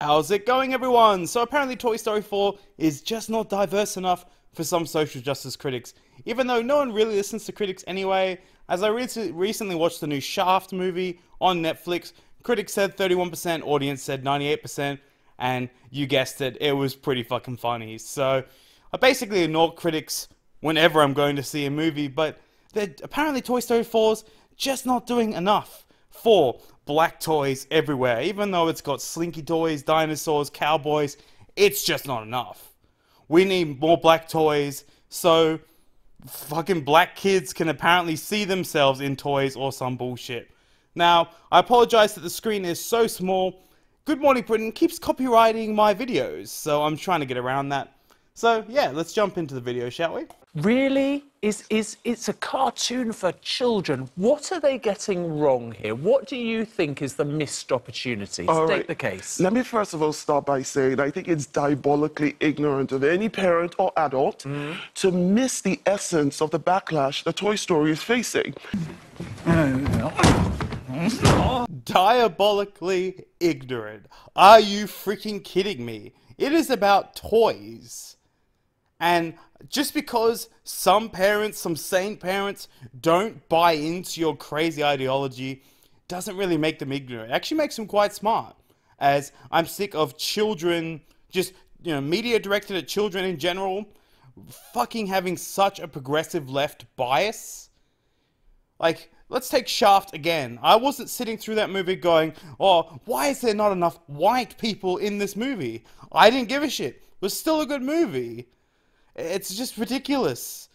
How's it going, everyone? So apparently Toy Story 4 is just not diverse enough for some social justice critics, even though no one really listens to critics anyway. As I recently watched the new Shaft movie on Netflix, critics said 31%, audience said 98%, and you guessed it, it was pretty fucking funny. So I basically ignore critics whenever I'm going to see a movie, but apparently Toy Story 4's just not doing enough for black toys everywhere. Even though it's got slinky toys, dinosaurs, cowboys, it's just not enough. We need more black toys so fucking black kids can apparently see themselves in toys or some bullshit. Now, I apologize that the screen is so small. Good Morning Britain keeps copywriting my videos, so I'm trying to get around that. So yeah, let's jump into the video, shall we? Really? It's a cartoon for children. What are they getting wrong here? What do you think is the missed opportunity? State the case. Let me first of all start by saying I think it's diabolically ignorant of any parent or adult to miss the essence of the backlash that Toy Story is facing. Diabolically ignorant. Are you freaking kidding me? It is about toys. And just because some parents, some sane parents, don't buy into your crazy ideology doesn't really make them ignorant. It actually makes them quite smart. As I'm sick of children, just, media directed at children in general, fucking having such a progressive left bias. Like, let's take Shaft again. I wasn't sitting through that movie going, oh, why is there not enough white people in this movie? I didn't give a shit. It was still a good movie. It's just ridiculous.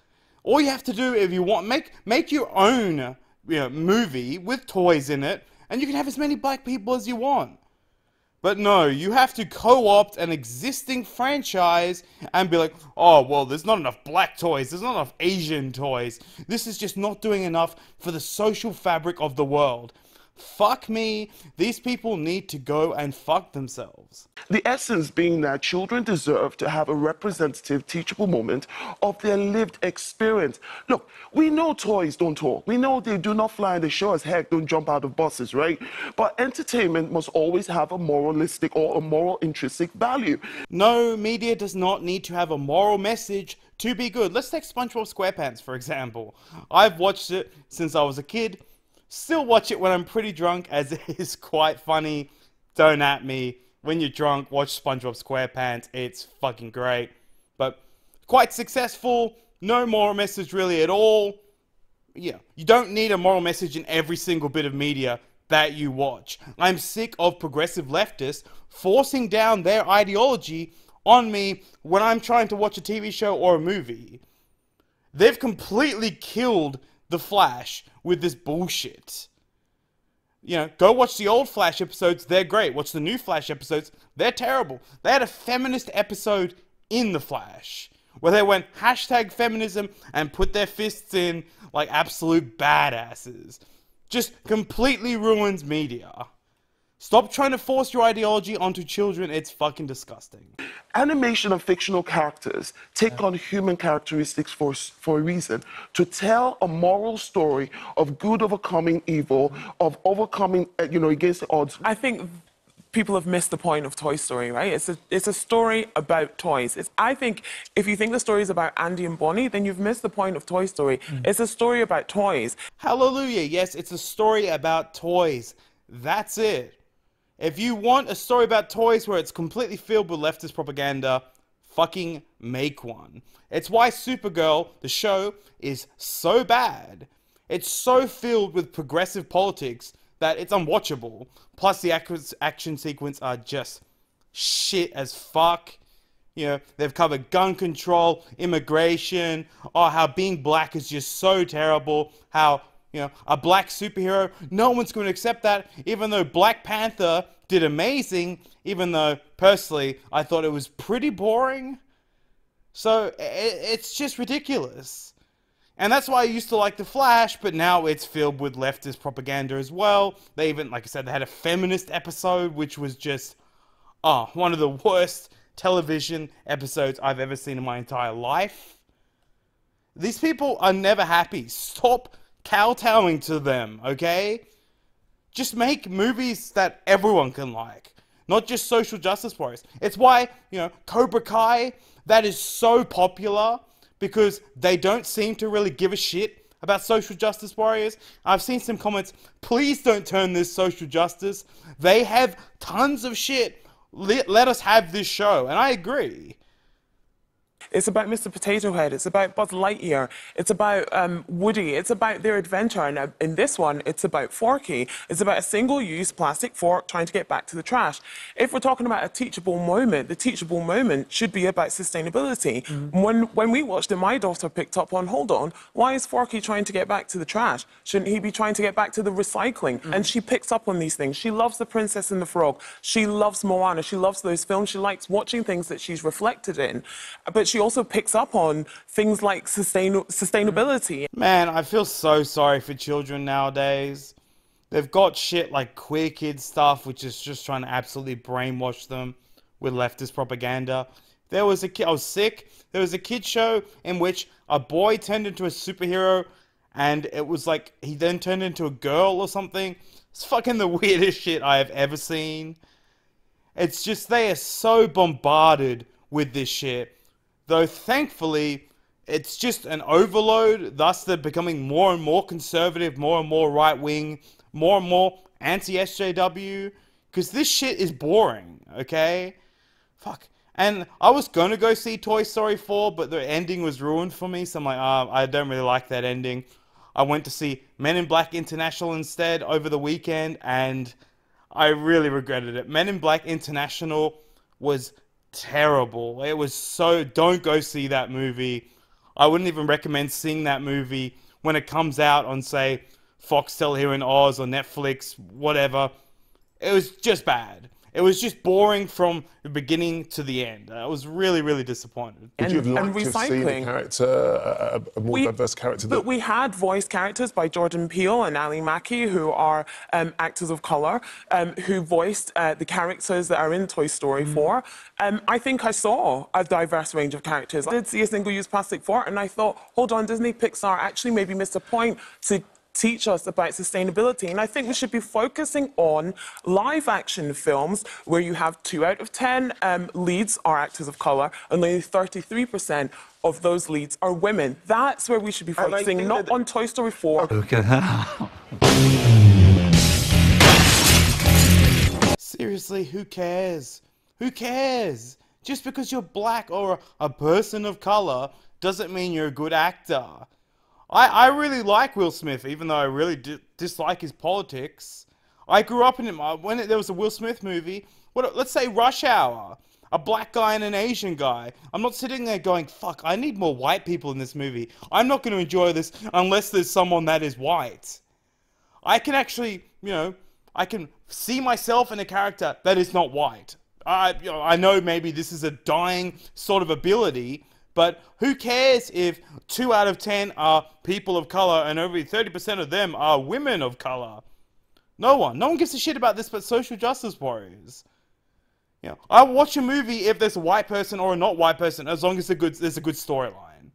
All you have to do if you want, make your own movie with toys in it, and you can have as many black people as you want. But no, you have to co-opt an existing franchise and be like, oh, well, there's not enough black toys, there's not enough Asian toys. This is just not doing enough for the social fabric of the world. Fuck me, these people need to go and fuck themselves. The essence being that children deserve to have a representative, teachable moment of their lived experience. Look, we know toys don't talk. We know they do not fly and they sure as heck don't jump out of buses, right? But entertainment must always have a moralistic or a moral intrinsic value. No, media does not need to have a moral message to be good. Let's take SpongeBob SquarePants, for example. I've watched it since I was a kid. Still watch it when I'm pretty drunk, as it is quite funny. Don't at me. When you're drunk, watch SpongeBob SquarePants. It's fucking great. But quite successful. No moral message really at all. Yeah, you don't need a moral message in every single bit of media that you watch. I'm sick of progressive leftists forcing down their ideology on me when I'm trying to watch a TV show or a movie. They've completely killed The Flash with this bullshit. Go watch the old Flash episodes, they're great. Watch the new Flash episodes, they're terrible. They had a feminist episode in The Flash, where they went hashtag feminism and put their fists in like absolute badasses. Just completely ruins media. Stop trying to force your ideology onto children, it's fucking disgusting. Animation of fictional characters take on human characteristics for a reason, to tell a moral story of good overcoming evil, of overcoming, against the odds. I think people have missed the point of Toy Story, right? It's a story about toys. I think if you think the story is about Andy and Bonnie, then you've missed the point of Toy Story. It's a story about toys. Hallelujah, yes, it's a story about toys. That's it. If you want a story about toys where it's completely filled with leftist propaganda, fucking make one. It's why Supergirl, the show, is so bad. It's so filled with progressive politics that it's unwatchable. Plus the action sequence are just shit as fuck. They've covered gun control, immigration, how being black is just so terrible, how a black superhero, no one's going to accept that, even though Black Panther did amazing, even though, personally, I thought it was pretty boring. So, it's just ridiculous. And that's why I used to like The Flash, but now it's filled with leftist propaganda as well. They even, like I said, they had a feminist episode, which was just, one of the worst television episodes I've ever seen in my entire life. These people are never happy. Stop kowtowing to them, okay? Just make movies that everyone can like. not just social justice warriors. It's why, Cobra Kai, that is so popular, because they don't seem to really give a shit about social justice warriors. I've seen some comments, please don't turn this social justice. They have tons of shit. Let us have this show. And I agree. It's about Mr. Potato Head. It's about Buzz Lightyear. It's about Woody. It's about their adventure. And in this one, it's about Forky. It's about a single-use plastic fork trying to get back to the trash. If we're talking about a teachable moment, the teachable moment should be about sustainability. When we watched it, my daughter picked up on, hold on, why is Forky trying to get back to the trash? Shouldn't he be trying to get back to the recycling? And she picks up on these things. She loves The Princess and the Frog. She loves Moana. She loves those films. She likes watching things that she's reflected in. But she also picks up on things like sustainability. Man, I feel so sorry for children nowadays. They've got shit like Queer Kid stuff, which is just trying to absolutely brainwash them with leftist propaganda. There was a kid, I was sick, there was a kid show in which a boy turned into a superhero, and it was like, he then turned into a girl or something. It's fucking the weirdest shit I have ever seen. It's just, they are so bombarded with this shit. Though thankfully, it's just an overload, thus they're becoming more and more conservative, more and more right-wing, more and more anti-SJW, because this shit is boring, okay? Fuck. And I was gonna go see Toy Story 4, but the ending was ruined for me, so I'm like, I don't really like that ending. I went to see Men in Black International instead over the weekend, and I really regretted it. Men in Black International was terrible. It was so... Don't go see that movie. I wouldn't even recommend seeing that movie when it comes out on, say, Foxtel here in Oz or Netflix, whatever. It was just bad. It was just boring from the beginning to the end. I was really, really disappointed. Would you have liked to have seen a character, a more diverse character? But we had voice characters by Jordan Peele and Ali Mackey, who are actors of colour, who voiced the characters that are in Toy Story 4. I think I saw a diverse range of characters. I did see a single-use plastic fork, and I thought, hold on, Disney Pixar actually maybe missed a point to teach us about sustainability. And I think we should be focusing on live action films where you have 2 out of 10 leads are actors of colour, and only 33% of those leads are women. That's where we should be focusing, not on Toy Story 4. Look at that. Seriously, who cares? Who cares? Just because you're black or a person of colour doesn't mean you're a good actor. I really like Will Smith, even though I really dislike his politics. I grew up in him. When there was a Will Smith movie, let's say Rush Hour, a black guy and an Asian guy. I'm not sitting there going, fuck, I need more white people in this movie. I'm not going to enjoy this unless there's someone that is white. I can actually, I can see myself in a character that is not white. I know maybe this is a dying sort of ability, but who cares if 2 out of 10 are people of colour and over 30% of them are women of colour? No one gives a shit about this but social justice warriors. I watch a movie if there's a white person or a not white person, as long as there's a good storyline.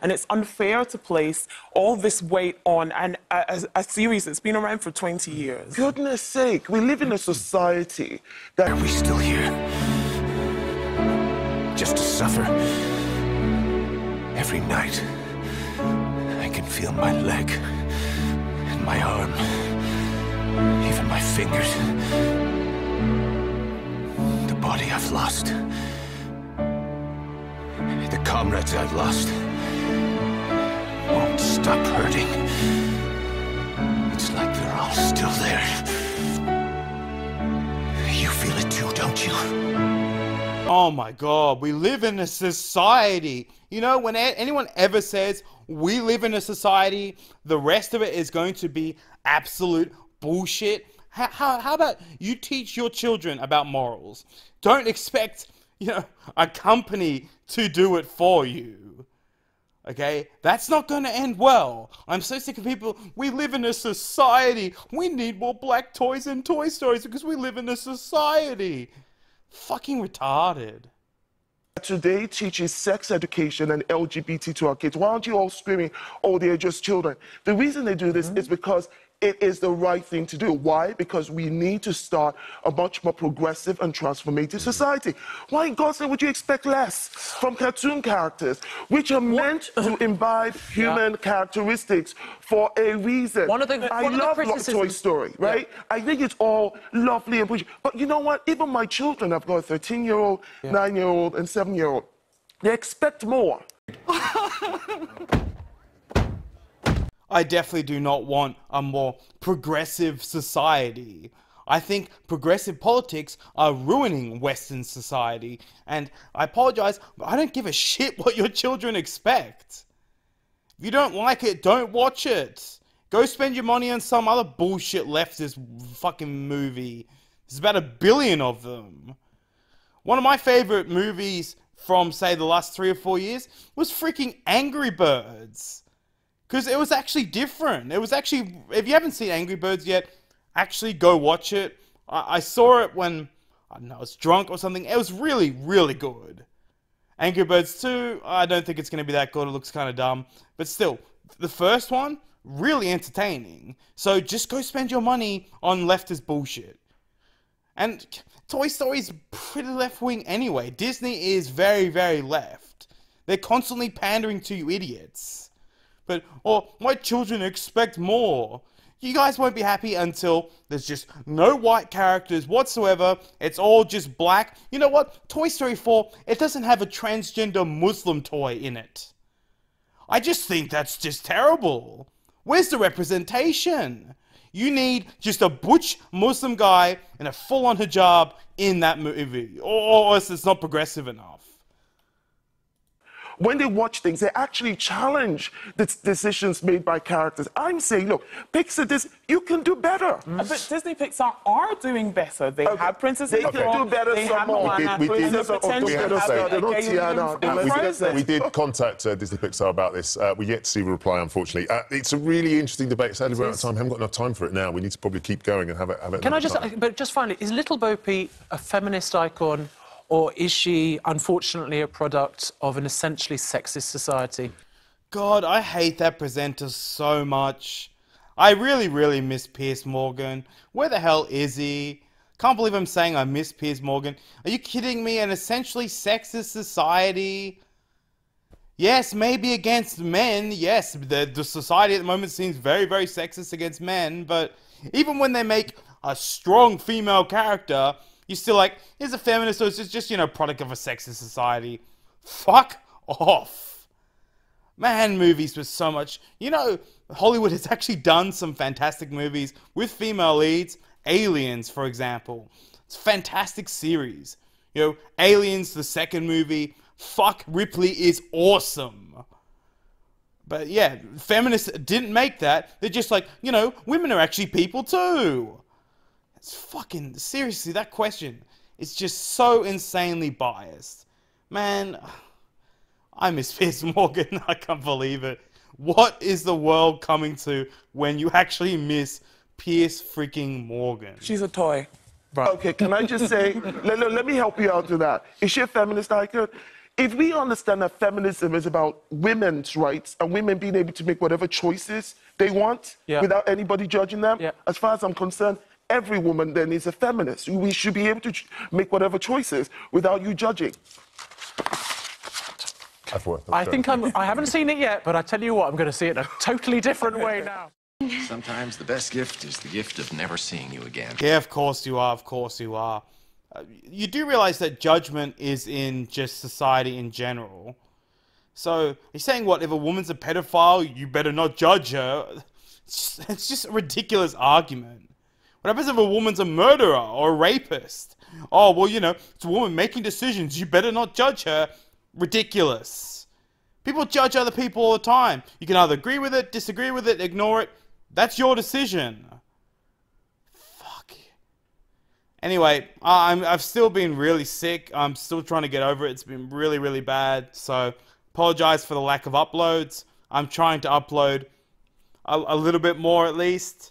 And it's unfair to place all this weight on a series that's been around for 20 years. Goodness sake, we live in a society that... Are we still here? Just to suffer? Every night, I can feel my leg and my arm, even my fingers. The body I've lost. The comrades I've lost. Won't stop hurting. It's like they're all still there. You feel it too, don't you? Oh my god, we live in a society. When anyone ever says we live in a society, the rest of it is going to be absolute bullshit. How about you teach your children about morals? Don't expect, a company to do it for you. Okay? That's not going to end well. I'm so sick of people. We live in a society. We need more black toys in Toy Stories because we live in a society. Fucking retarded. Today teaches sex education and LGBT to our kids. Why aren't you all screaming, oh, they're just children? The reason they do this is because it is the right thing to do. Why? Because we need to start a much more progressive and transformative society. Why in God's name would you expect less from cartoon characters, which are meant to imbibe human characteristics for a reason? I love Toy Story, right? Yeah. I think it's all lovely and pretty. But you know what? Even my children, I've got a 13-year-old, 9-year-old, and 7-year-old. They expect more. I definitely do not want a more progressive society. I think progressive politics are ruining Western society, and I apologize, but I don't give a shit what your children expect. If you don't like it, don't watch it. Go spend your money on some other bullshit leftist fucking movie. There's about 1 billion of them. One of my favorite movies from, say, the last 3 or 4 years was freaking Angry Birds. Because it was actually different. It was actually, if you haven't seen Angry Birds yet, actually go watch it. I saw it when, I don't know, I was drunk or something. It was really, really good. Angry Birds 2, I don't think it's going to be that good. It looks kind of dumb. But still, the first one, really entertaining. So just go spend your money on leftist bullshit. And Toy Story is pretty left-wing anyway. Disney is very, very left. They're constantly pandering to you idiots. But, my children expect more. You guys won't be happy until there's just no white characters whatsoever. It's all just black. You know what? Toy Story 4, it doesn't have a transgender Muslim toy in it. I just think that's just terrible. Where's the representation? You need just a butch Muslim guy in a full-on hijab in that movie. Or else it's not progressive enough. When they watch things, they actually challenge the decisions made by characters. I'm saying, look, Pixar, you can do better. But Disney Pixar are doing better. They have Princess They can do better some more. We did contact Disney Pixar about this. We yet to see a reply, unfortunately. It's a really interesting debate. Sadly, we're out of time. We haven't got enough time for it now. We need to probably keep going and have it. Can I just, but just finally, is Little Bo Peep a feminist icon? Or is she, unfortunately, a product of an essentially sexist society? God, I hate that presenter so much. I really, really miss Piers Morgan. Where the hell is he? Can't believe I'm saying I miss Piers Morgan. Are you kidding me? An essentially sexist society? Yes, maybe against men. Yes, the society at the moment seems very, very sexist against men. But even when they make a strong female character, you're still like, here's a feminist, so it's just, you know, product of a sexist society. Fuck off. Man, movies with so much... You know, Hollywood has actually done some fantastic movies with female leads. Aliens, for example. It's a fantastic series. You know, Aliens, the second movie. Fuck, Ripley is awesome. But yeah, feminists didn't make that. They're just like, you know, women are actually people too. It's fucking, seriously, that question is just so insanely biased. Man, I miss Piers Morgan. I can't believe it. What is the world coming to when you actually miss Piers freaking Morgan? She's a toy. Right. Okay, can I just say, let me help you out with that. Is she a feminist icon? If we understand that feminism is about women's rights and women being able to make whatever choices they want without anybody judging them, as far as I'm concerned, every woman then is a feminist. We should be able to make whatever choices without you judging. I think I haven't seen it yet, but I tell you what, I'm going to see it in a totally different way now. Sometimes the best gift is the gift of never seeing you again. Yeah, of course you are. Of course you are. You do realize that judgment is in just society in general. So, you're saying what, if a woman's a pedophile, you better not judge her? It's just a ridiculous argument. What happens if a woman's a murderer or a rapist? Oh, well, you know, it's a woman making decisions. You better not judge her. Ridiculous. People judge other people all the time. You can either agree with it, disagree with it, ignore it. That's your decision. Fuck. Anyway, I've still been really sick. I'm still trying to get over it. It's been really, really bad. So, apologize for the lack of uploads. I'm trying to upload a little bit more at least.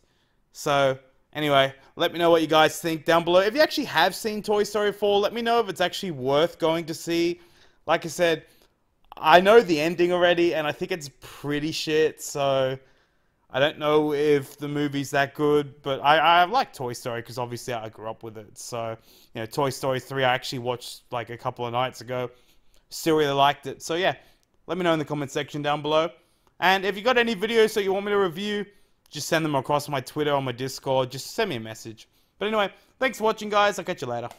So... Anyway, let me know what you guys think down below. If you actually have seen Toy Story 4, let me know if it's actually worth going to see. Like I said, I know the ending already, and I think it's pretty shit, so I don't know if the movie's that good, but I like Toy Story because obviously I grew up with it. So, you know, Toy Story 3 I actually watched like a couple of nights ago. Still really liked it. So yeah, let me know in the comment section down below. And if you got any videos that you want me to review, just send them across my Twitter or my Discord. Just send me a message. But anyway, thanks for watching, guys. I'll catch you later.